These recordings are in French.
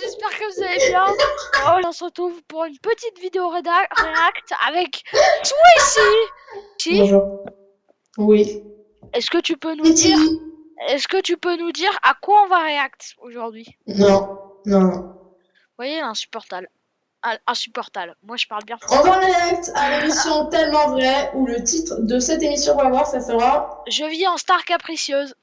j'espère que vous allez bien. Oh, on se retrouve pour une petite vidéo react avec Swishy. Bonjour. Oui. Est-ce que tu peux nous dire, à quoi on va react aujourd'hui? Non, non. Vous voyez, insupportable. Insupportable. Moi, je parle bien On français. va react à l'émission Tellement Vrai, où le titre de cette émission, on va voir, ça sera Je vis en star capricieuse.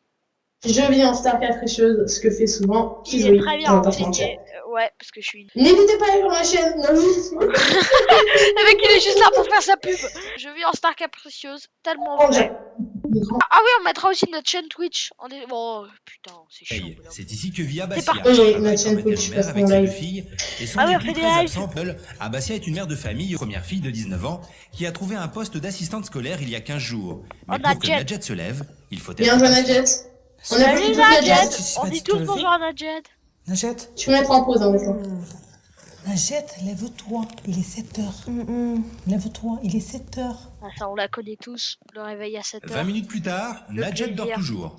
Je vis en star capricieuse, ce que fait souvent Il Kizoï. est très bien On va pas se mentir. enseigné. Ouais, parce que je suis... N'hésitez pas à aller sur ma chaîne. Le mec, il est juste là pour faire sa pub. Je vis en star capricieuse. Tellement vrai. Ah oui, on mettra aussi notre chaîne Twitch. Oh putain, c'est chiant. Hey, c'est ici que vit C'est Abassia. parti. Oui, notre chaîne Twitch, parce avec qu'on ses live. deux filles et son Ah oui, on époux fait des très lives. absent. Abassia est une mère de famille, première fille de 19 ans, qui a trouvé un poste d'assistante scolaire il y a 15 jours. Mais On pour a que Jet. Nadjet se lève, il faut être Bien joué, patient. Nadjet. On a Salut plus de Nadjet. Nadjet. On dit tous bonjour à Nadjet. Najet, Tu peux mettre en pause, hein, maintenant. Najet, lève-toi, il est 7h. Lève-toi, il est 7h. Ah, ça, on la connaît tous. Le réveil à 7h. 20 minutes plus tard, Nadjet dort plaisir. toujours.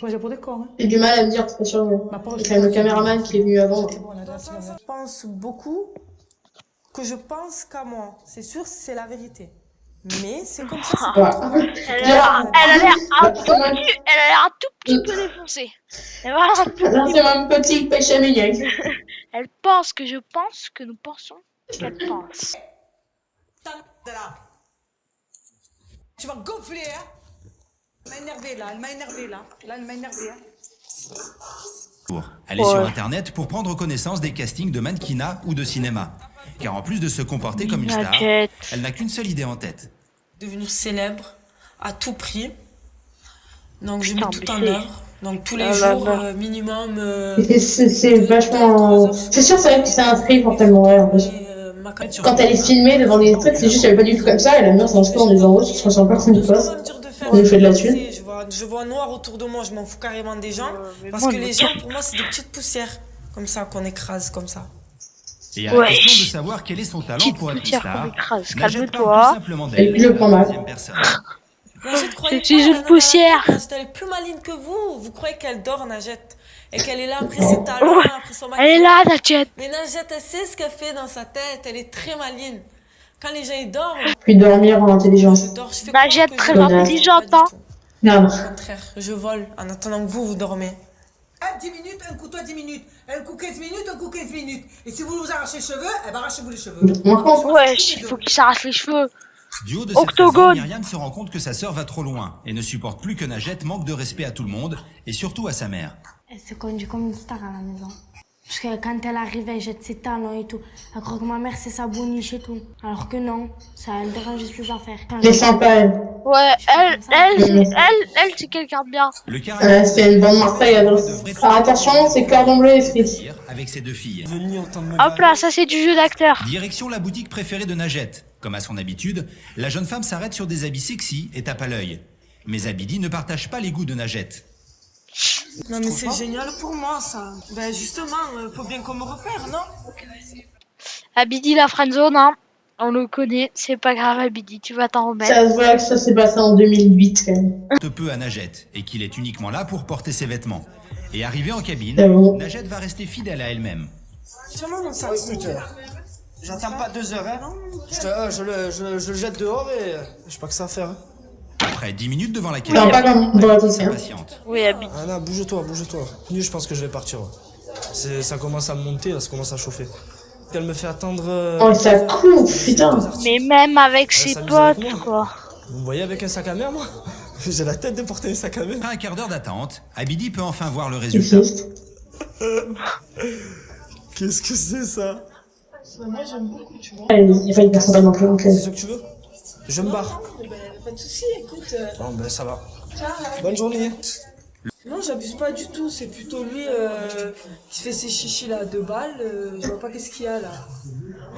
Moi j'ai pour des corps. Hein. J'ai du mal à me dire, c'est pas sûr. Il y a quand même le caméraman qui est venu avant. C'est bon, Najet, c'est bon. Je pense beaucoup que je pense qu'à moi. C'est sûr, c'est la vérité. Mais c'est comme ça. c'est Voilà. pas tout. Elle a l'air un tout petit peu défoncée. Elle va avoir un tout Là, petit c'est mon petit péché mignon. Elle pense que je pense que nous pensons qu'elle pense. Tu vas gonfler, hein? Elle m'a énervé là, elle m'a énervé là. Là, elle m'a énervé, hein? Elle est sur internet pour prendre connaissance des castings de mannequinat ou de cinéma. Car en plus de se comporter comme une star, Nadjet. elle n'a qu'une seule idée en tête. Devenir célèbre à tout prix. Donc je mets Putain, tout en mais œuvre. Donc tous les Ah là jours là. minimum. C'est vachement. C'est sûr, c'est vrai que c'est inscrit pour Tellement Vrai, en plus. Quand elle est filmée devant des trucs, c'est juste qu'elle est pas du tout comme ça, et la mère s'inscrit dans des enregistres sur 60 personnes de poste. On nous fait de la thune. Je vois noir autour de moi, je m'en fous carrément des gens. mais Parce moi, que je les me gens, casse. pour moi, c'est des petites poussières. Comme ça, qu'on écrase, comme ça. Et à la Ouais. question de savoir quel est son talent Petite pour être une poussière qu'on star, écrase. Nadjet parle Calme-toi. tout simplement Et d'elle, puis le prends mal. deuxième personne. Najette, croyez suis pas, une la nana, poussière. Najette, elle est plus maligne que vous. Vous croyez qu'elle dort, Najette. Et qu'elle est là après ses talons, après son Elle est maquillage. là, Nadjet. Mais Najette, elle sait ce qu'elle fait dans sa tête. Elle est très maligne. Quand les gens ils dorment, Puis dormir en intelligence. je dors, je fais Najette, croire que très je dors, mais intelligente, pas hein. du tout. Non. Au contraire, je vole en attendant que vous dormez. 10 minutes, un coup toi 10 minutes. Un coup 15 minutes, un coup 15 minutes. Et si vous vous arrachez les cheveux, eh ben arrachez-vous les cheveux. Ouais, il faut qu'il s'arrache les cheveux. Du haut de cette Octogone. raison, Myriam se rend compte que sa sœur va trop loin et ne supporte plus que Nadjet manque de respect à tout le monde et surtout à sa mère. Elle se conduit comme une star à la maison. Parce que quand elle arrive, elle jette ses talons et tout. Elle croit que ma mère, c'est sa boniche et tout. Alors que non, ça, elle dérange ses affaires. Quand Elle est sympa, elle. Ouais, elle, c'est quelqu'un de bien. Le caractère C'est une bonne marseillaise. Alors attention, c'est cordon bleu et frites. avec ses deux filles. Hop là, ça c'est du jeu d'acteur. Direction la boutique préférée de Nadjet. Comme à son habitude, la jeune femme s'arrête sur des habits sexy et tape à l'œil. Mais Abidi ne partage pas les goûts de Nadjet. Non mais c'est génial pour moi ça. Ben justement, faut bien qu'on me repère, non? Abidi la friendzone, hein. On le connaît, c'est pas grave Abidi, tu vas t'en remettre. Ça se voit que ça s'est passé en 2008, quand même. Peu à Nadjet et qu'il est uniquement là pour porter ses vêtements. Et arrivé en cabine, C'est bon. Nadjet va rester fidèle à elle-même. Comment mon sac? J'attends pas 2 heures, hein. Je le jette dehors et je sais pas que ça à faire. Hein. Après 10 minutes devant la Non, cabine, pas comme dans la douce, hein. impatiente. Oui Abidi. Ah là, bouge-toi. Mieux, je pense que je vais partir. Ça commence à monter, là, ça commence à chauffer. Elle me fait attendre. Oh, ça coupe, putain. Mais même avec ses s'amuse avec potes, moi. quoi. Vous me voyez avec un sac à mer, moi? J'ai la tête de porter un sac à mer. Après un quart d'heure d'attente, Abidi peut enfin voir le C'est résultat. triste. Qu'est-ce que c'est ça? Il fallait faire ça non plus, donc. C'est ce que tu veux? Je me barre. Pas de soucis, écoute. Bon, ben ça va. Bonne journée. Non, j'abuse pas du tout. C'est plutôt lui qui fait ses chichis là à 2 balles. Je vois pas qu'est-ce qu'il y a là.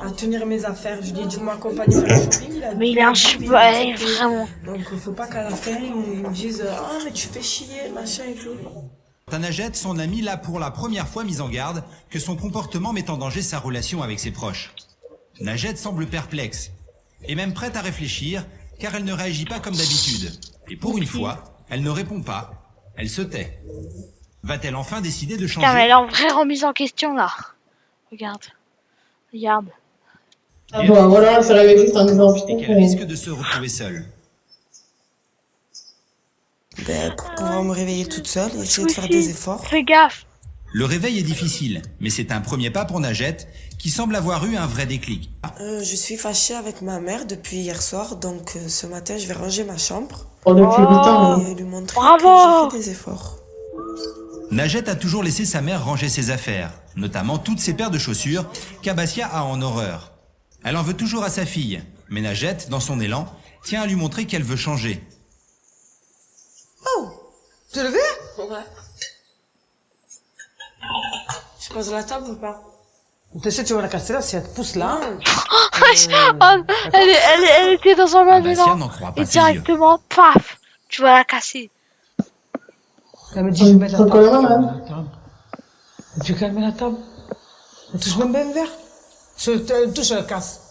À tenir mes affaires. Je lui ai dit de m'accompagner faire le shopping. Mais il est insupportable, vraiment. Donc faut pas qu'à la fin ils me disent ah mais tu fais chier machin et tout. Nadjet, son ami, l'a pour la première fois mise en garde que son comportement met en danger sa relation avec ses proches. Nadjet semble perplexe et même prête à réfléchir car elle ne réagit pas comme d'habitude. Et pour une fois, elle ne répond pas, elle se tait. Va-t-elle enfin décider de Putain, mais changer elle est en vraie remise en question là. Regarde. Regarde. Ah bah voilà, elle se réveille juste en disant et putain. qu'elle risque de se retrouver seule? Ben, pour pouvoir me réveiller toute seule et essayer de faire des efforts. Fais gaffe. Le réveil est difficile, mais c'est un premier pas pour Najette, qui semble avoir eu un vrai déclic. Je suis fâchée avec ma mère depuis hier soir, donc ce matin je vais ranger ma chambre Oh, depuis 8 ans. et lui montrer Bravo. que j'ai fait des efforts. Najette a toujours laissé sa mère ranger ses affaires, notamment toutes ses paires de chaussures qu'Abassia a en horreur. Elle en veut toujours à sa fille, mais Najette, dans son élan, tient à lui montrer qu'elle veut changer. Oh, t'es levé? Ouais. Je pose la table ou pas? Tu sais, tu vas la casser là, si elle te pousse là. Oh, elle était dans un bon Abassia élan. n'en croit Et pas ses yeux. directement, paf, tu vas la casser. Elle me dit, je vais mettre la Faut quand même, table. Tu calmes la table. Elle touche même pas un verre. Elle touche, elle casse.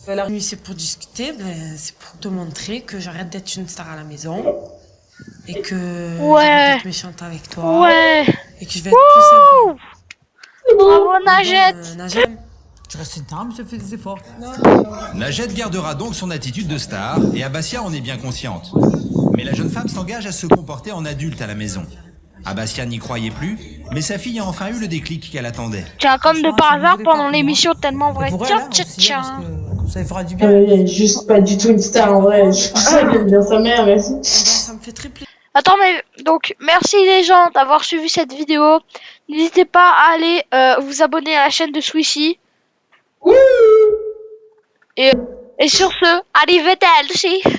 Elle a... Venue c'est pour discuter, ben, c'est pour te montrer que j'arrête d'être une star à la maison et que Ouais. j'arrête d'être méchante avec toi Ouais. et que je vais être plus sympa. Bravo Najette. Najette. Tu restes une table, je fais des efforts. Najette gardera donc son attitude de star, et Abassia en est bien consciente. Mais la jeune femme s'engage à se comporter en adulte à la maison. Abassia n'y croyait plus, mais sa fille a enfin eu le déclic qu'elle attendait. Tiens, comme de par ça me hasard, voulait pendant pas pour l'émission tellement Et vrai. pour elle, Tiens, hein, tiens, aussi, hein, tiens. parce que ça lui fera du bien. Elle est juste pas du tout une star en vrai. Je suis ça qu'elle aime bien sa mère, merci. Ben, ça me fait très plaisir. Attends, mais donc, merci les gens d'avoir suivi cette vidéo. N'hésitez pas à aller vous abonner à la chaîne de Swishy. Et sur ce, arrivederci.